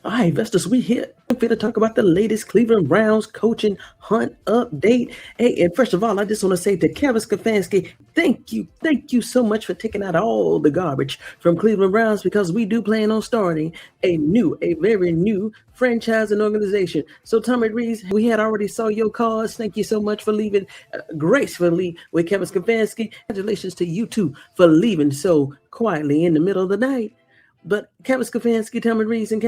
All right, investors, we here. I'm here to talk about the latest Cleveland Browns coaching hunt update. Hey, and first of all, I just want to say to Kevin Stefanski, thank you so much for taking out all the garbage from Cleveland Browns, because we do plan on starting a very new franchise and organization. So Tommy Rees, we had already saw your cause. Thank you so much for leaving gracefully with Kevin Stefanski. Congratulations to you too for leaving so quietly in the middle of the night. But Kevin Stefanski, Tommy Rees, and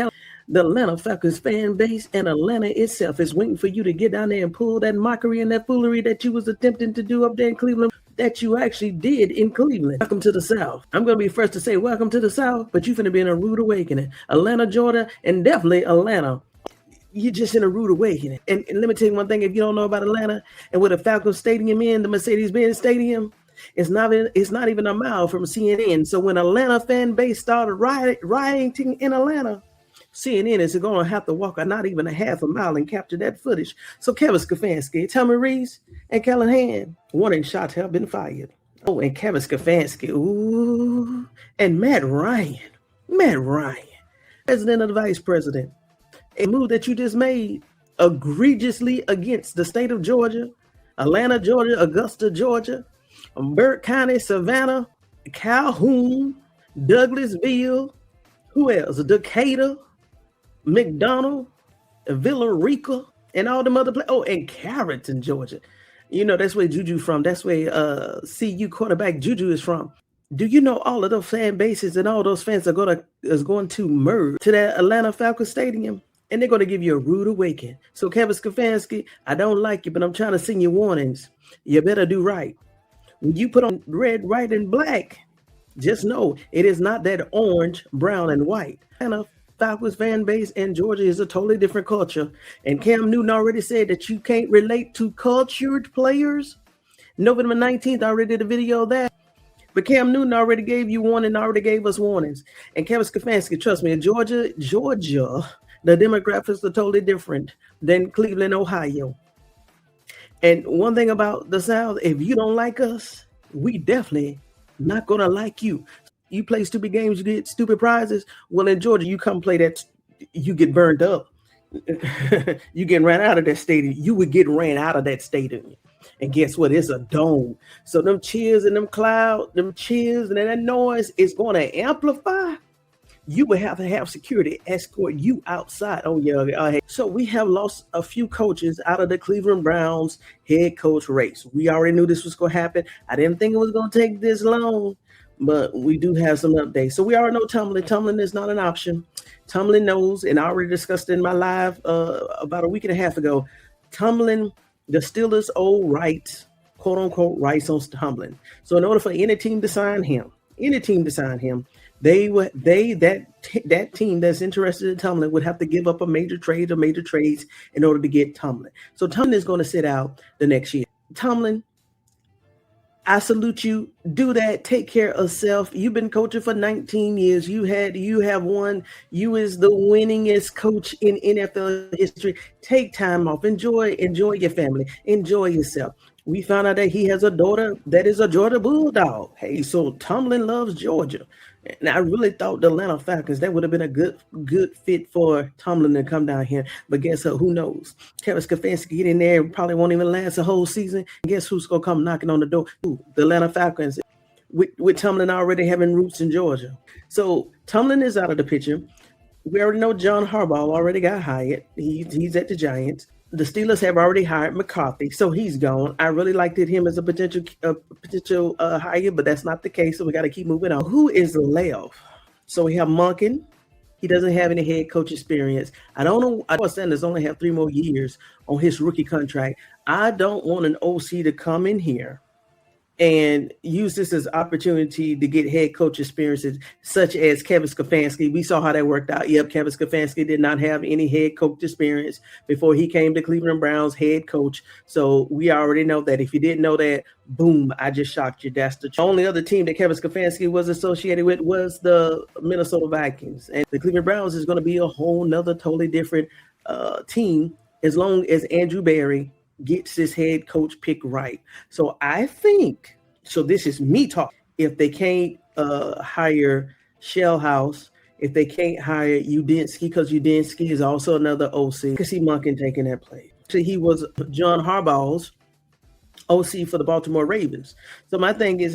the Atlanta Falcons fan base and Atlanta itself is waiting for you to get down there and pull that mockery and that foolery that you was attempting to do up there in Cleveland, that you actually did in Cleveland. Welcome to the South. I'm going to be first to say welcome to the South, but you're going to be in a rude awakening. Atlanta, Georgia, and definitely Atlanta. You're just in a rude awakening. And let me tell you one thing, if you don't know about Atlanta and where the Falcons Stadium is, the Mercedes-Benz Stadium, it's not even a mile from CNN. So when Atlanta fan base started rioting in Atlanta, CNN is going to have to walk not even a half a mile and capture that footage. So Kevin Stefanski, Tommy Rees, and Callahan, warning shots have been fired. Oh, and Kevin Stefanski, ooh, and Matt Ryan, president of the vice president. A move that you just made egregiously against the state of Georgia, Atlanta, Georgia, Augusta, Georgia, Burke County, Savannah, Calhoun, Douglasville, who else? Decatur, McDonald, Villa Rica, and all them other places. Oh, and Carrollton, Georgia. You know, that's where Juju from. That's where CU quarterback Juju is from. Do you know all of those fan bases and all those fans are going to merge to that Atlanta Falcons Stadium? And they're going to give you a rude awakening. So Kevin Stefanski, I don't like you, but I'm trying to send you warnings. You better do right. When you put on red, white, and black, just know it is not that orange, brown, and white. Atlanta Falcons fan base in Georgia is a totally different culture. And Cam Newton already said that you can't relate to cultured players. November 19th, I already did a video of that. But Cam Newton already gave you warning, already gave us warnings. And Kevin Stefanski, trust me, in Georgia, the demographics are totally different than Cleveland, Ohio. And one thing about the South, if you don't like us, we definitely not going to like you. You play stupid games, you get stupid prizes. Well, in Georgia, you come play that, you get burned up. You get ran out of that stadium. You would get ran out of that stadium. And guess what? It's a dome. So them cheers and them clouds, them cheers and that noise is going to amplify. You would have to have security escort you outside. Oh, yeah. So we have lost a few coaches out of the Cleveland Browns head coach race. We already knew this was going to happen. I didn't think it was going to take this long, but we do have some updates. So we already know Tomlin. Tomlin is not an option. Tomlin knows, and I already discussed it in my live about a week and a half ago. Tomlin, the Steelers old rights, quote unquote, rights on Tomlin. So in order for any team to sign him, that team that's interested in Tomlin would have to give up a major trade or major trades in order to get Tomlin. So Tomlin is going to sit out the next year. Tomlin, I salute you. Do that. Take care of self. You've been coaching for 19 years. You have won. You is the winningest coach in NFL history. Take time off. Enjoy your family. Enjoy yourself. We found out that he has a daughter that is a Georgia Bulldog. Hey, so Tomlin loves Georgia. And I really thought the Atlanta Falcons, that would have been a good fit for Tomlin to come down here. But guess what? Who knows? Kevin Stefanski get in there, probably won't even last a whole season. And guess who's going to come knocking on the door? Ooh, the Atlanta Falcons, with Tomlin already having roots in Georgia. So Tomlin is out of the picture. We already know John Harbaugh already got hired. He's at the Giants. The Steelers have already hired McCarthy, so he's gone. I really liked him as a potential hire, but that's not the case, so we got to keep moving on. Who is left? So we have Monken. He doesn't have any head coach experience. I don't know. I know Sanders only have 3 more years on his rookie contract. I don't want an OC to come in here and use this as opportunity to get head coach experiences, such as Kevin Stefanski. We saw how that worked out. Yep, Kevin Stefanski did not have any head coach experience before he came to Cleveland Browns head coach. So we already know that. If you didn't know that, boom, I just shocked you. That's the only other team that Kevin Stefanski was associated with was the Minnesota Vikings. And the Cleveland Browns is going to be a whole nother totally different team as long as Andrew Berry gets his head coach pick right. So I think, so this is me talking, if they can't hire Scheelhaase if they can't hire Udinski, because Udinski is also another OC. I can see Monken taking that place. So he was John Harbaugh's OC for the Baltimore Ravens. So my thing is,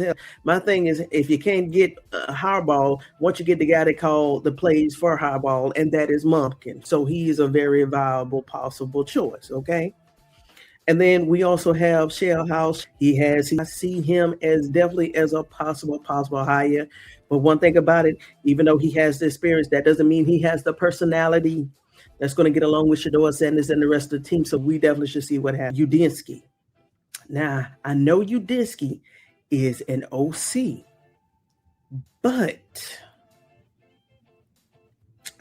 if you can't get Harbaugh, once you get the guy that called the plays for Harbaugh, and that is Monken. So he is a very viable possible choice. Okay. And then we also have Scheelhaase. I see him as definitely as a possible hire. But one thing about it, even though he has the experience, that doesn't mean he has the personality that's going to get along with Shedeur Sanders and the rest of the team. So we definitely should see what happens. Udinski. Now, I know Udinski is an OC, but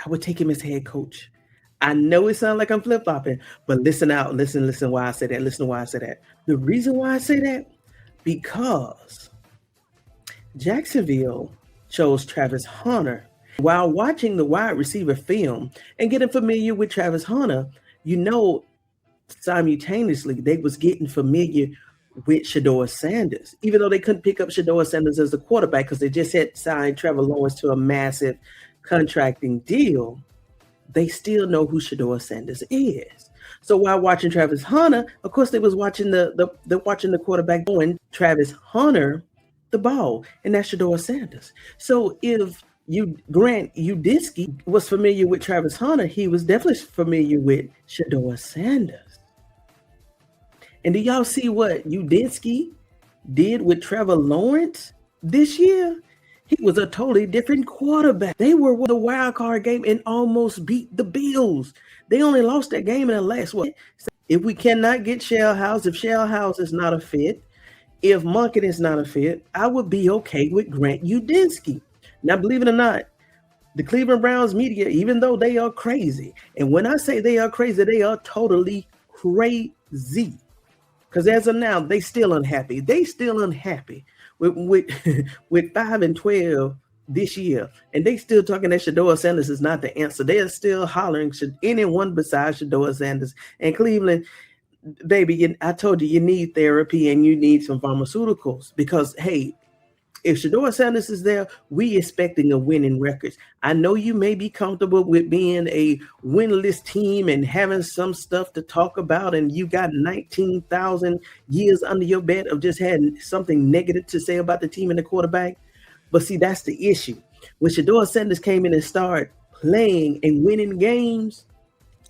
I would take him as head coach. I know it sounds like I'm flip-flopping, but listen out. Listen why I say that. Listen to why I say that. The reason why I say that, because Jacksonville chose Travis Hunter. While watching the wide receiver film and getting familiar with Travis Hunter, you know, simultaneously they was getting familiar with Shedeur Sanders, even though they couldn't pick up Shedeur Sanders as the quarterback because they just had signed Trevor Lawrence to a massive contracting deal. They still know who Shedeur Sanders is. So while watching Travis Hunter, of course, they was watching the quarterback going Travis Hunter the ball, and that's Shedeur Sanders. So if you grant Udinski was familiar with Travis Hunter, he was definitely familiar with Shedeur Sanders. And do y'all see what Udinski did with Trevor Lawrence this year? He was a totally different quarterback. They were the wild card game and almost beat the Bills. They only lost that game in the last one. If we cannot get Scheelhaase, if Scheelhaase is not a fit, if Monken is not a fit, I would be okay with Grant Udinski. Now, believe it or not, the Cleveland Browns media, even though they are crazy, and when I say they are crazy, they are totally crazy. Because as of now, they still unhappy. They still unhappy with 5-12 this year, and they still talking that Shedeur Sanders is not the answer. They are still hollering anyone besides Shedeur Sanders. And Cleveland, baby, I told you, you need therapy and you need some pharmaceuticals because, hey, if Shedeur Sanders is there, we expecting a winning record. I know you may be comfortable with being a winless team and having some stuff to talk about, and you got 19,000 years under your belt of just having something negative to say about the team and the quarterback. But see, that's the issue. When Shedeur Sanders came in and started playing and winning games,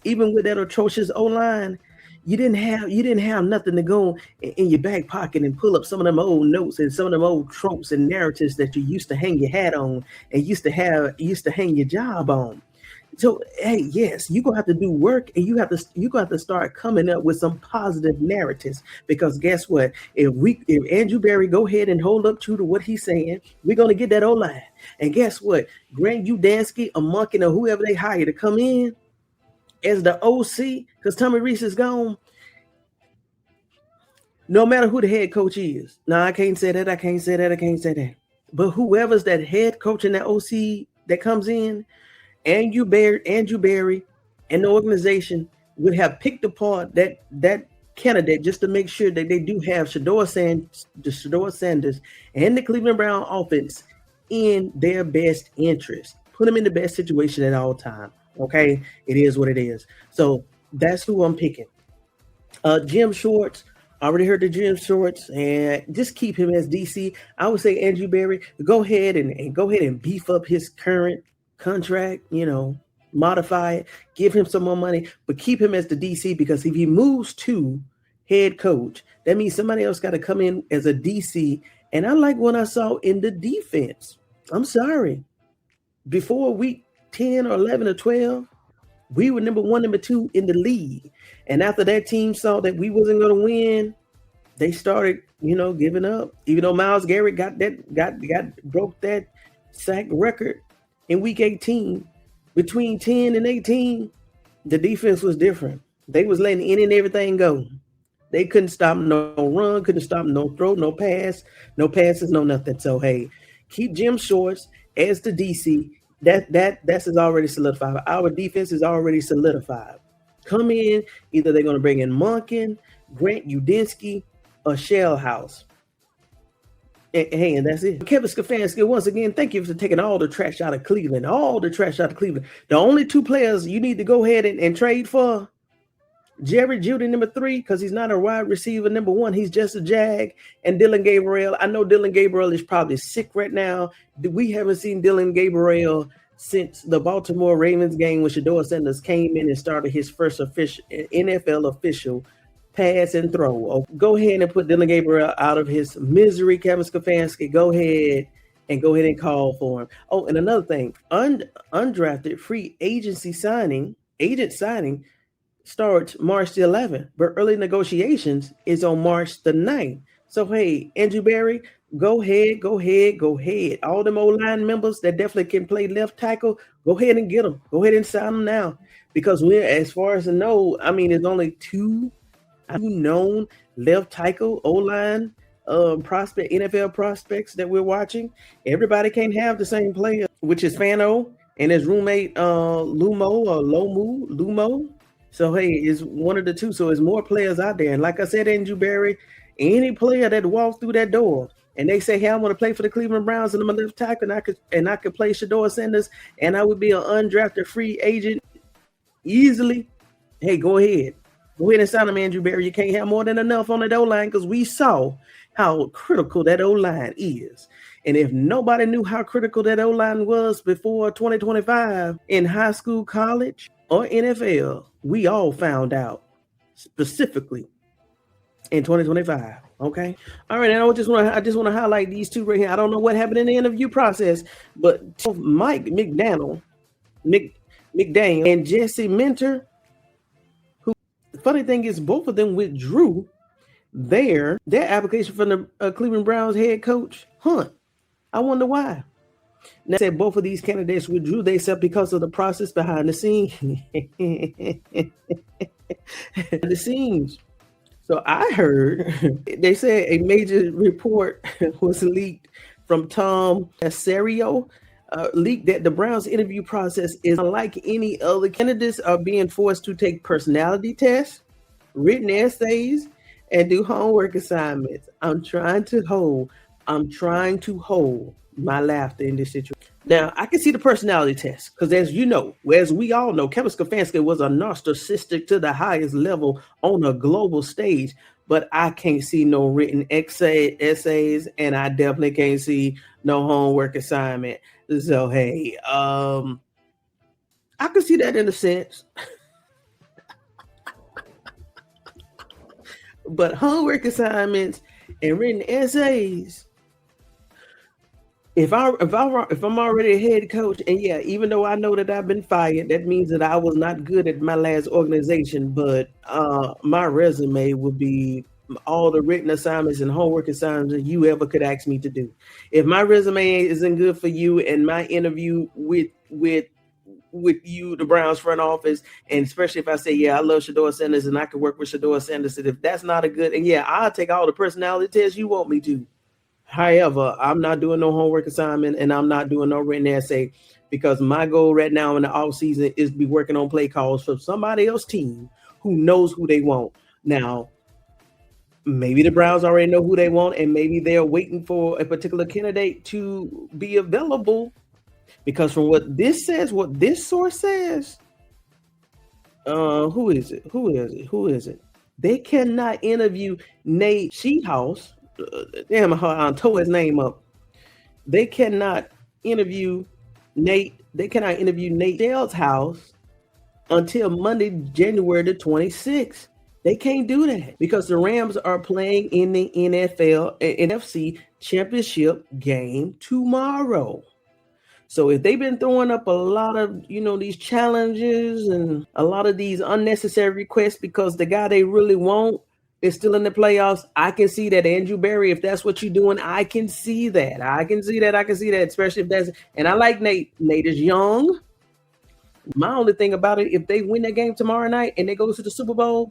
even with that atrocious O-line, you didn't have nothing to go in your back pocket and pull up some of them old notes and some of them old tropes and narratives that you used to hang your hat on and used to hang your job on. So, hey, yes, you're gonna have to do work, and you have to start coming up with some positive narratives, because guess what? If Andrew Berry go ahead and hold up true to what he's saying, we're gonna get that O-line. And guess what? Grant Udinski, a Monken, or whoever they hire to come in as the OC, because Tommy Rees is gone, no matter who the head coach is. Now, I can't say that. But whoever's that head coach and that OC that comes in, Andrew Berry and the organization would have picked apart that candidate just to make sure that they do have Shedeur Sanders and the Cleveland Brown offense in their best interest. Put them in the best situation at all times. Okay, it is what it is. So that's who I'm picking. Jim Schwartz, I already heard the Jim Schwartz, and just keep him as DC. I would say Andrew Berry, go ahead and beef up his current contract, modify it, give him some more money, but keep him as the DC, because if he moves to head coach, that means somebody else got to come in as a DC. And I like what I saw in the defense. I'm sorry. Before week 10 or 11 or 12, we were number 1, number 2 in the league. And after that team saw that we wasn't going to win, they started, giving up. Even though Myles Garrett broke that sack record in week 18, between 10 and 18, the defense was different. They was letting any and everything go. They couldn't stop no run, couldn't stop no throw, no pass, no passes, no nothing. So, hey, keep Jim Schwartz as the DC. That's already solidified. Our defense is already solidified. Come in, either they're going to bring in Monken, Grant Udinski, or Scheelhaase. Hey, and that's it. Kevin Stefanski, once again, thank you for taking all the trash out of Cleveland. All the trash out of Cleveland. The only two players you need to go ahead and trade for, Jeudy, number 3, because he's not a wide receiver. Number 1, he's just a jag. And Dillon Gabriel. I know Dillon Gabriel is probably sick right now. We haven't seen Dillon Gabriel since the Baltimore Ravens game when Shedeur Sanders came in and started his first official NFL official pass and throw. Go ahead and put Dillon Gabriel out of his misery, Kevin Stefanski. Go ahead and call for him. Oh, and another thing, undrafted free agent signing starts March the 11th, but early negotiations is on March the 9th. So, hey, Andrew Berry, go ahead. All them O-line members that definitely can play left tackle, go ahead and get them. Go ahead and sign them now. Because we're, as far as I know, I mean, there's only two known left tackle O-line NFL prospects that we're watching. Everybody can't have the same player, which is Fano and his roommate Lumo. So hey, it's one of the two. So there's more players out there. And like I said, Andrew Berry, any player that walks through that door and they say, hey, I want to play for the Cleveland Browns and I'm a left tackle and I could play Shedeur Sanders and I would be an undrafted free agent easily. Hey, go ahead. Go ahead and sign him, Andrew Berry. You can't have more than enough on that O-line because we saw how critical that O-line is. And if nobody knew how critical that O-line was before 2025 in high school, college, or NFL, we all found out specifically in 2025. Okay. All right. And I just want to highlight these two right here. I don't know what happened in the interview process, but Mike McDaniel and Jesse Minter, who the funny thing is both of them withdrew their application from the Cleveland Browns head coach Hunt. I wonder why. Now, said both of these candidates withdrew themselves because of the process behind the scenes. So I heard they said a major report was leaked from Tom Pelissero, leaked that the Browns interview process is unlike any other. Candidates are being forced to take personality tests, written essays, and do homework assignments. I'm trying to hold my laughter in this situation. Now, I can see the personality test because, as you know, as we all know, Kevin Stefanski was a narcissistic to the highest level on a global stage, but I can't see no written essays, and I definitely can't see no homework assignment. So, hey, I can see that in a sense. But homework assignments and written essays, if I'm already a head coach, and yeah, even though I know that I've been fired, that means that I was not good at my last organization, but my resume would be all the written assignments and homework assignments you ever could ask me to do. If my resume isn't good for you and my interview with you, the Browns front office, and especially if I say, yeah, I love Shedeur Sanders and I can work with Shedeur Sanders, and if that's not a good, and yeah, I'll take all the personality tests you want me to. However, I'm not doing no homework assignment and I'm not doing no written essay because my goal right now in the offseason is to be working on play calls for somebody else's team who knows who they want. Now, maybe the Browns already know who they want and maybe they're waiting for a particular candidate to be available because from what this source says, who is it? They cannot interview Nate Scheelhaase. Damn, I tore his name up. They cannot interview Nate Scheelhaase until Monday, January the 26th. They can't do that because the Rams are playing in the NFC Championship game tomorrow. So if they've been throwing up a lot of, these challenges and a lot of these unnecessary requests because the guy they really want is still in the playoffs, I can see that. Andrew Berry, if that's what you're doing, I can see that, especially if that's, and I like Nate. Nate is young. My only thing about it, if they win that game tomorrow night and they go to the Super Bowl,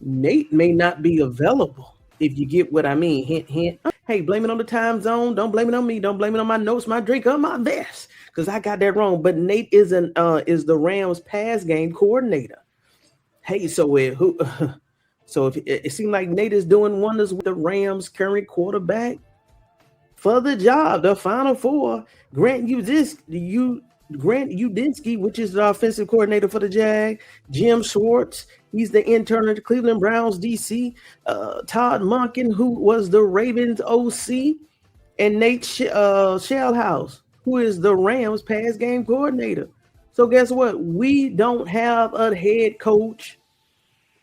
Nate may not be available, if you get what I mean. Hint, hint. Hey, blame it on the time zone. Don't blame it on me. Don't blame it on my notes, my drink, or my vest, because I got that wrong. But Nate is the Rams pass game coordinator. Hey, so if it seems like Nate is doing wonders with the Rams current quarterback, for the job. The Final Four, Grant Udinski, which is the offensive coordinator for the Jag, Jim Schwartz, he's the intern at the Cleveland Browns DC, Todd Monken, who was the Ravens OC, and Nate Scheelhaase, who is the Rams pass game coordinator. So guess what? We don't have a head coach.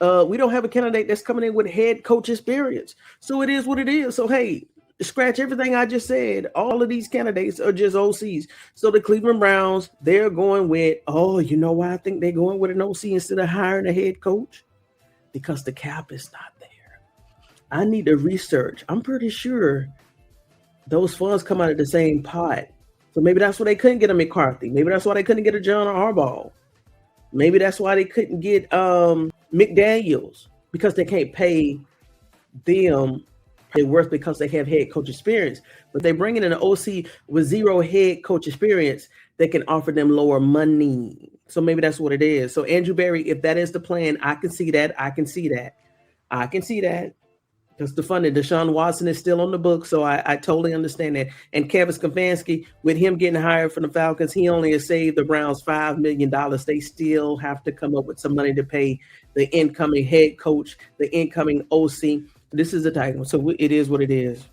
We don't have a candidate that's coming in with head coach experience. So it is what it is. So, hey, scratch everything I just said. All of these candidates are just OCs. So the Cleveland Browns, they're going with, you know why I think they're going with an OC instead of hiring a head coach? Because the cap is not there. I need to research. I'm pretty sure those funds come out of the same pot. So maybe that's why they couldn't get a McCarthy. Maybe that's why they couldn't get a John Harbaugh. Maybe that's why they couldn't get McDaniels, because they can't pay them their worth because they have head coach experience. But they bring in an OC with zero head coach experience, they can offer them lower money. So maybe that's what it is. So Andrew Berry, if that is the plan, I can see that. Because the funding, Deshaun Watson is still on the book, so I totally understand that. And Kevin Stefanski, with him getting hired from the Falcons, he only has saved the Browns $5 million. They still have to come up with some money to pay the incoming head coach, the incoming OC. This is the title, so it is what it is.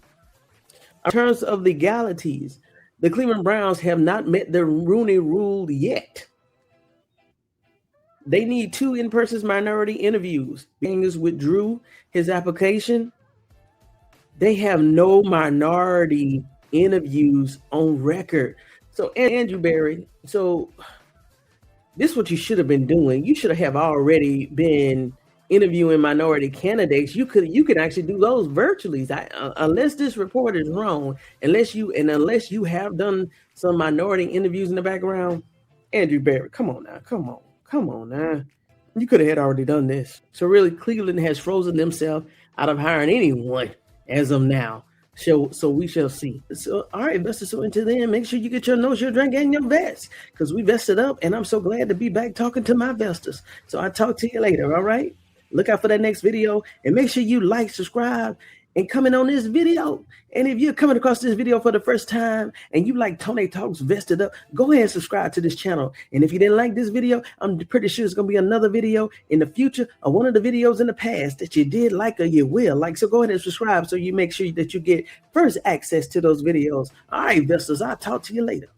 In terms of legalities, the Cleveland Browns have not met the Rooney Rule yet. They need 2 in-person minority interviews. Bengals withdrew his application. They have no minority interviews on record. So Andrew Berry, so this is what you should have been doing. You should have already been interviewing minority candidates. You could actually do those virtually. Unless this report is wrong, unless you have done some minority interviews in the background, Andrew Berry, come on now. You could have already done this. So really, Cleveland has frozen themselves out of hiring anyone as of now. So we shall see. So, all right, investors. So until then, make sure you get your nose, your drink, and your vest, because we vested up, and I'm so glad to be back talking to my investors. So I'll talk to you later, all right? Look out for that next video, and make sure you like, subscribe, and comment on this video. And if you're coming across this video for the first time and you like Tony Talks Vested Up, go ahead and subscribe to this channel. And if you didn't like this video, I'm pretty sure it's going to be another video in the future, or one of the videos in the past that you did like or you will like. So go ahead and subscribe so you make sure that you get first access to those videos. All right, investors, I'll talk to you later.